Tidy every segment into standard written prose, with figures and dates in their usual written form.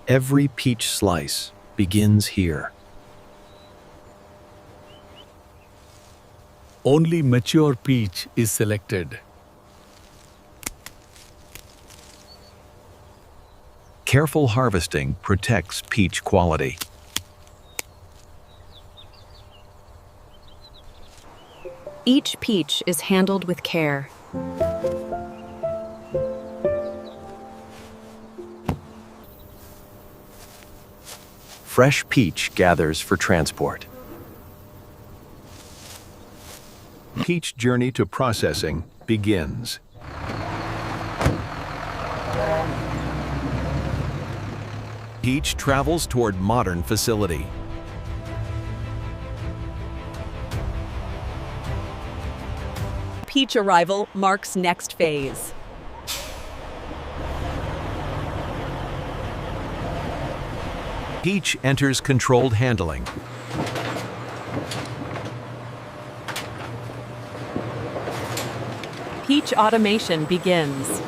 Every peach slice begins here. Only mature peach is selected. Careful harvesting protects peach quality. Each peach is handled with care. Fresh peach gathers for transport. Peach journey to processing begins. Peach travels toward modern facility. Peach arrival marks next phase. Peach enters controlled handling. Peach automation begins.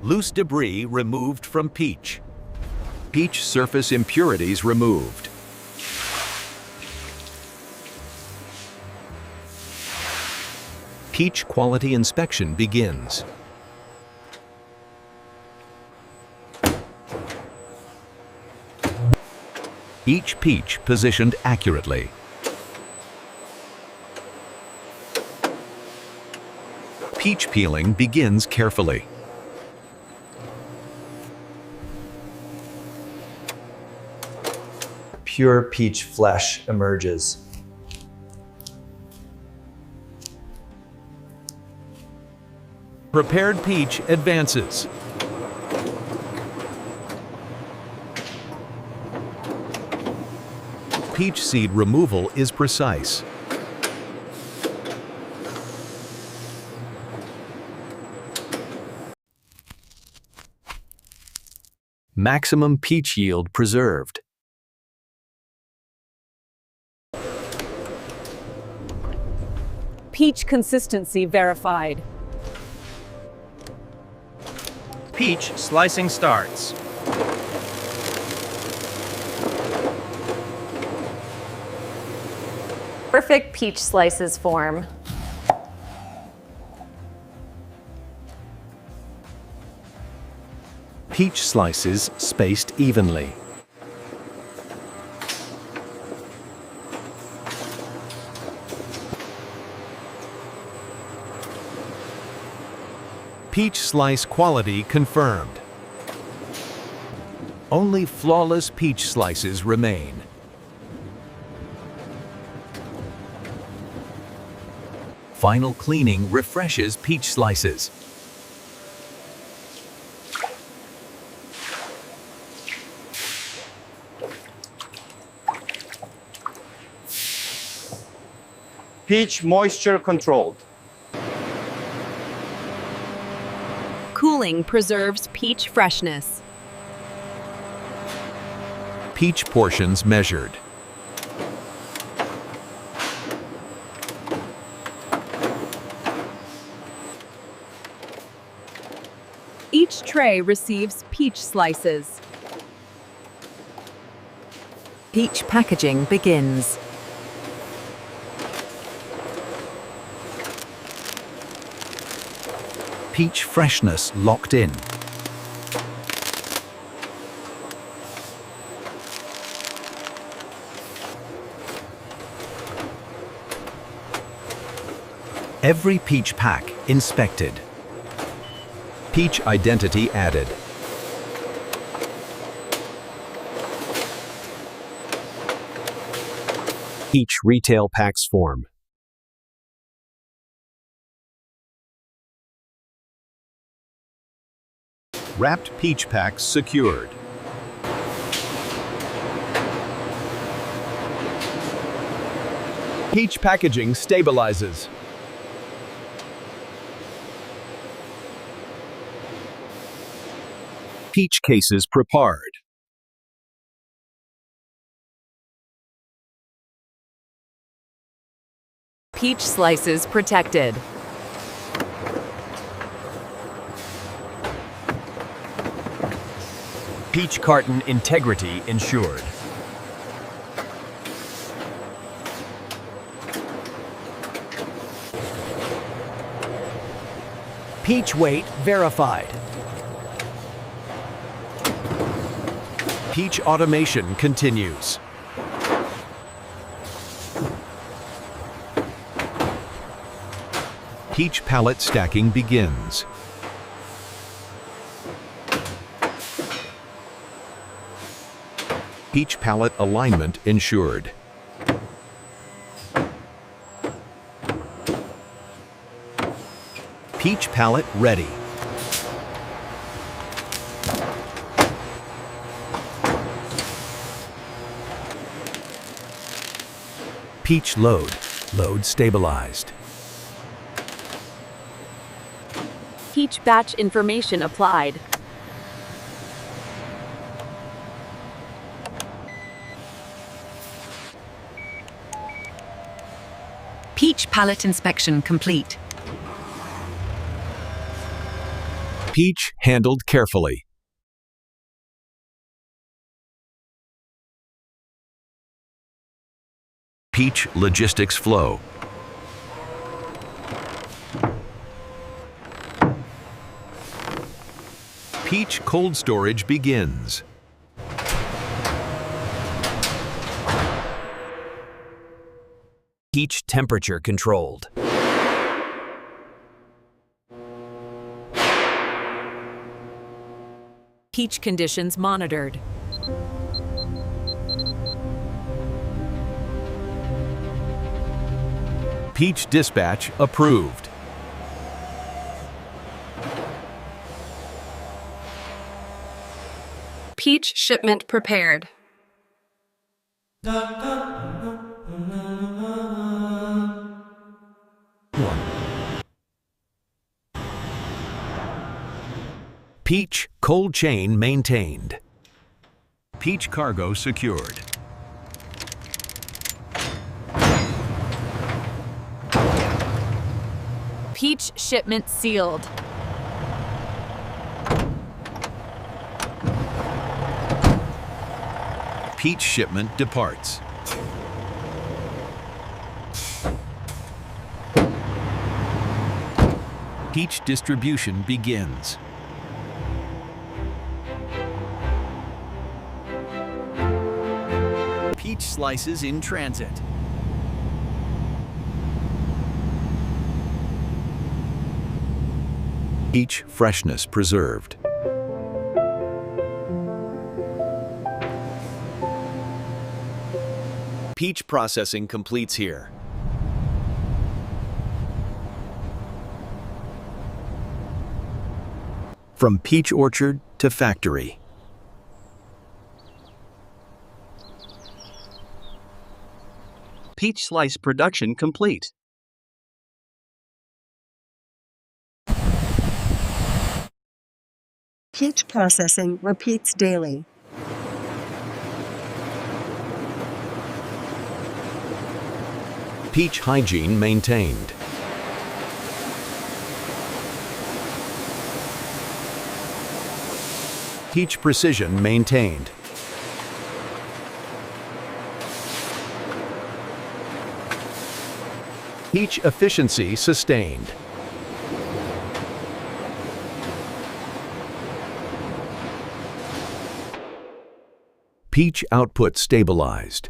Loose debris removed from peach. Peach surface impurities removed. Peach quality inspection begins. Each peach positioned accurately. Peach peeling begins carefully. Pure peach flesh emerges. Prepared peach advances. Peach seed removal is precise. Maximum peach yield preserved. Peach consistency verified. Peach slicing starts. Perfect peach slices form. Peach slices spaced evenly. Peach slice quality confirmed. Only flawless peach slices remain. Final cleaning refreshes peach slices. Peach moisture controlled. Cooling preserves peach freshness. Peach portions measured. Each tray receives peach slices. Peach packaging begins. Peach freshness locked in. Every peach pack inspected. Peach identity added. Peach retail packs form. Wrapped peach packs secured. Peach packaging stabilizes. Peach cases prepared. Peach slices protected. Peach carton integrity ensured. Peach weight verified. Peach automation continues. Peach pallet stacking begins. Peach pallet alignment ensured. Peach pallet ready. Peach load stabilized. Peach batch information applied. Peach pallet inspection complete. Peach handled carefully. Peach logistics flow. Peach cold storage begins. Peach temperature controlled. Peach conditions monitored. Peach dispatch approved. Peach shipment prepared. Peach cold chain maintained. Peach cargo secured. Peach shipment sealed. Peach shipment departs. Peach distribution begins. Peach slices in transit. Peach freshness preserved. Peach processing completes here. From peach orchard to factory. Peach slice production complete. Peach processing repeats daily. Peach hygiene maintained. Peach precision maintained. Peach efficiency sustained. Peach output stabilized.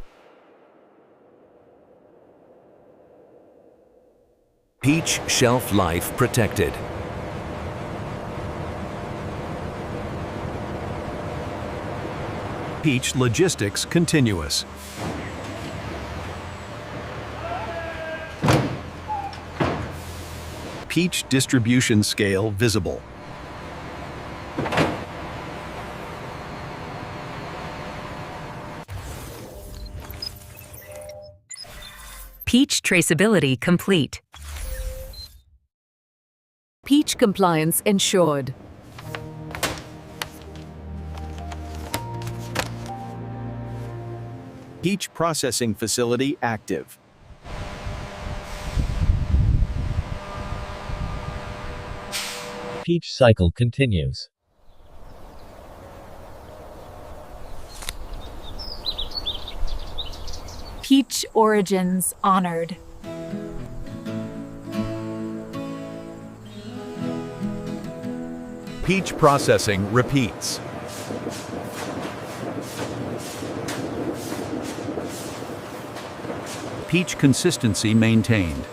Peach shelf life protected. Peach logistics continuous. Peach distribution scale visible. Peach traceability complete. Peach compliance ensured. Peach processing facility active. Peach cycle continues. Peach origins honored. Peach processing repeats. Peach consistency maintained.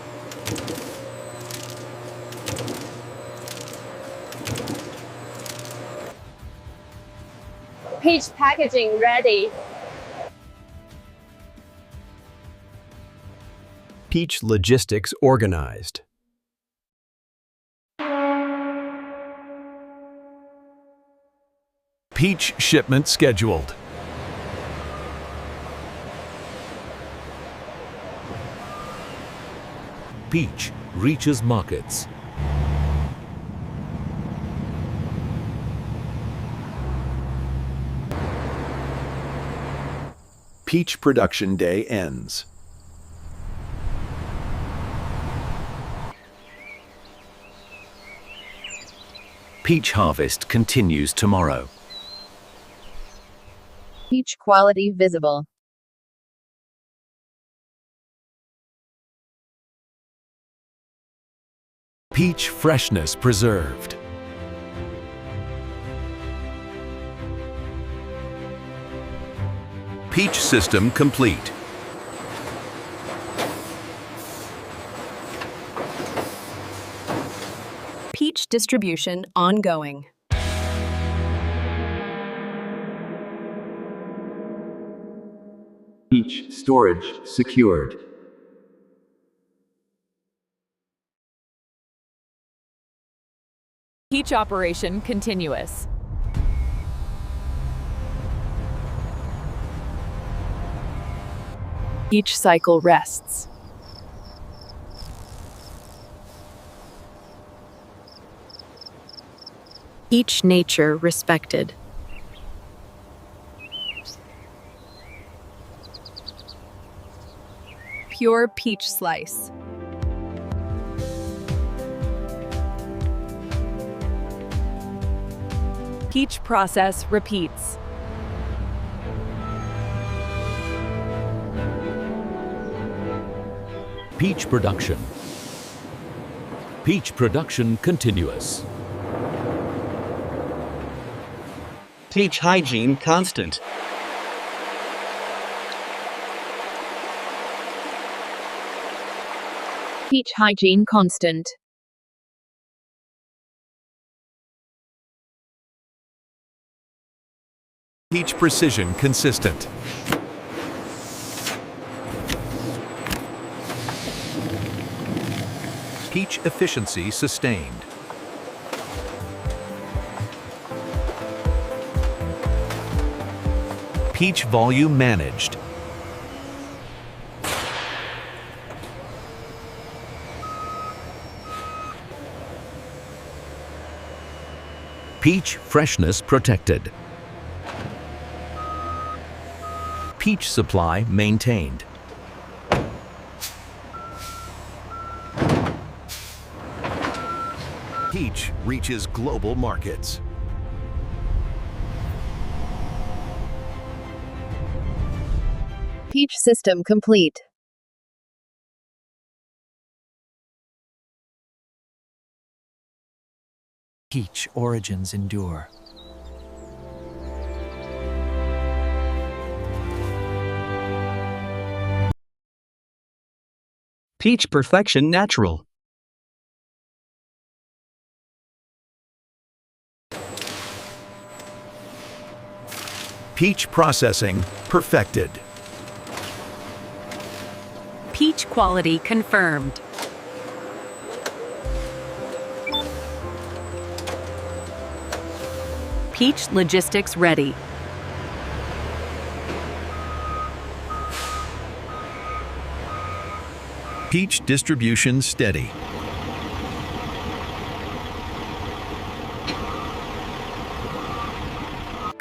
Peach packaging ready. Peach logistics organized. Peach shipment scheduled. Peach reaches markets. Peach production day ends. Peach harvest continues tomorrow. Peach quality visible. Peach freshness preserved. Peach system complete. Peach distribution ongoing. Peach storage secured. Peach operation continuous. Peach cycle rests. Each nature respected. Pure peach slice. Peach process repeats. Peach production. Peach production continuous. Peach hygiene constant. Peach hygiene constant. Peach precision consistent. Peach efficiency sustained. Peach volume managed. Peach freshness protected. Peach supply maintained. Peach reaches global markets. Peach system complete. Peach origins endure. Peach perfection natural. Peach processing perfected. Peach quality confirmed. Peach logistics ready. Peach distribution steady.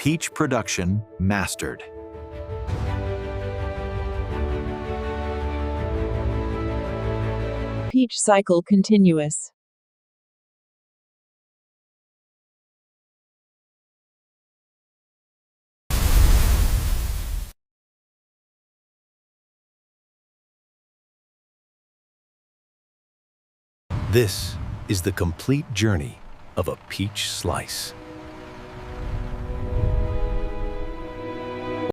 Peach production mastered. Peach cycle continuous. This is the complete journey of a peach slice.